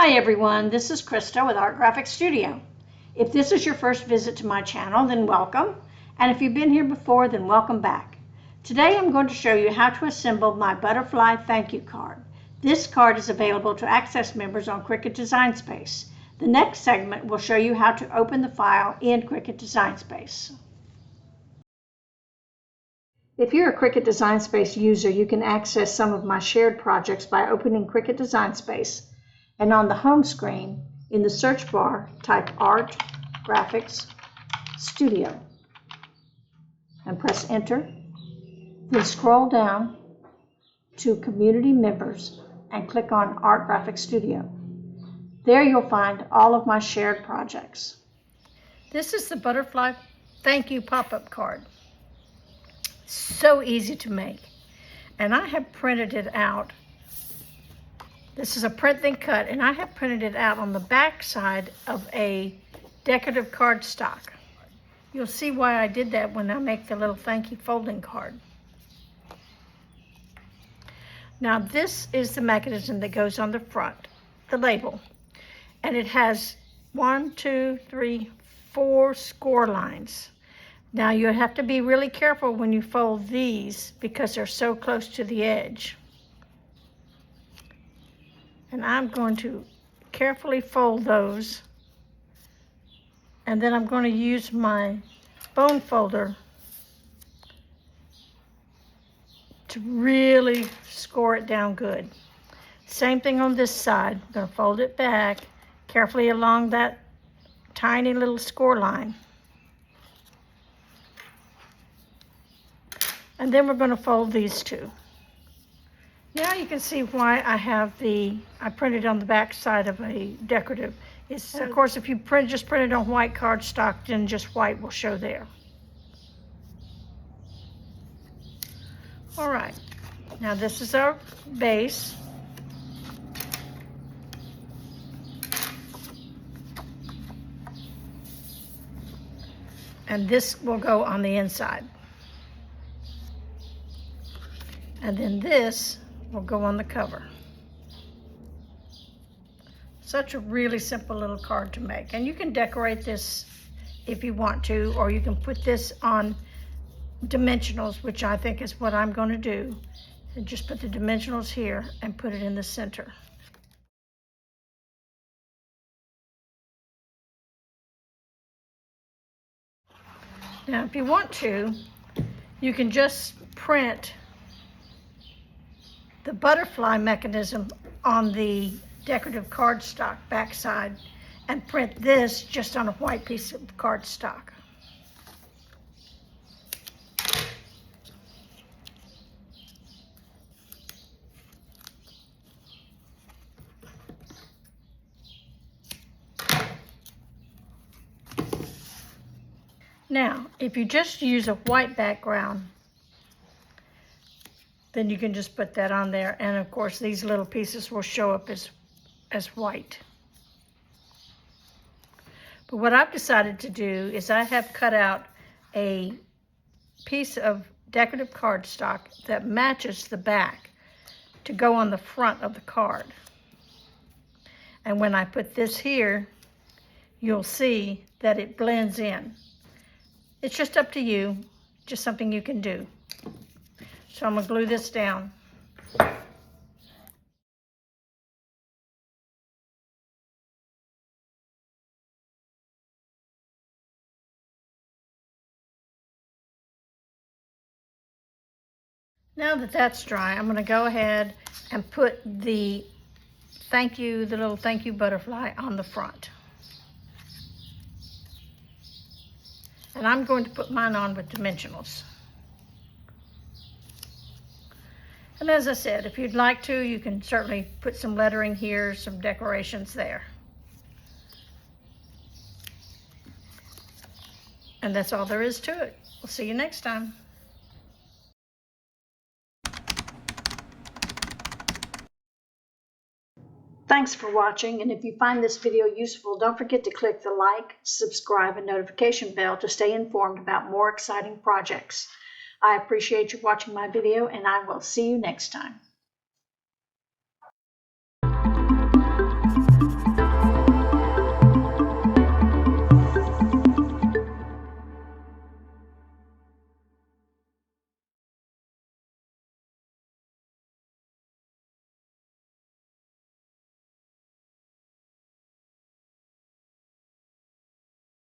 Hi everyone, this is Krista with Art Graphic Studio. If this is your first visit to my channel, then welcome. And if you've been here before, then welcome back. Today I'm going to show you how to assemble my butterfly thank you card. This card is available to Access members on Cricut Design Space. The next segment will show you how to open the file in Cricut Design Space. If you're a Cricut Design Space user, you can access some of my shared projects by opening Cricut Design Space. And on the home screen, in the search bar, type Art Graphics Studio and press Enter. Then scroll down to Community Members and click on Art Graphics Studio. There you'll find all of my shared projects. This is the butterfly thank you pop-up card. So easy to make. And I have printed it out. This is a print then cut, and I have printed it out on the back side of a decorative cardstock. You'll see why I did that when I make the little thank you folding card. Now this is the mechanism that goes on the front, the label. And it has 1, 2, 3, 4 score lines. Now you have to be really careful when you fold these because they're so close to the edge. And I'm going to carefully fold those. And then I'm going to use my bone folder to really score it down good. Same thing on this side. I'm going to fold it back carefully along that tiny little score line. And then we're going to fold these two. Now you can see why I printed on the back side of a decorative. It's, of course, if you just print it on white cardstock, then just white will show there. All right, now this is our base. And this will go on the inside. And then this will go on the cover. Such a really simple little card to make. And you can decorate this if you want to, or you can put this on dimensionals, which I think is what I'm going to do. And just put the dimensionals here and put it in the center. Now, if you want to, you can just print the butterfly mechanism on the decorative cardstock backside and print this just on a white piece of cardstock. Now, if you just use a white background, then you can just put that on there. And of course, these little pieces will show up as white. But what I've decided to do is I have cut out a piece of decorative cardstock that matches the back to go on the front of the card. And when I put this here, you'll see that it blends in. It's just up to you, just something you can do. So I'm going to glue this down. Now that that's dry, I'm going to go ahead and put the little thank you butterfly on the front. And I'm going to put mine on with dimensionals. And as I said, if you'd like to, you can certainly put some lettering here, some decorations there. And that's all there is to it. We'll see you next time. Thanks for watching, and if you find this video useful, don't forget to click the like, subscribe, and notification bell to stay informed about more exciting projects. I appreciate you watching my video, and I will see you next time.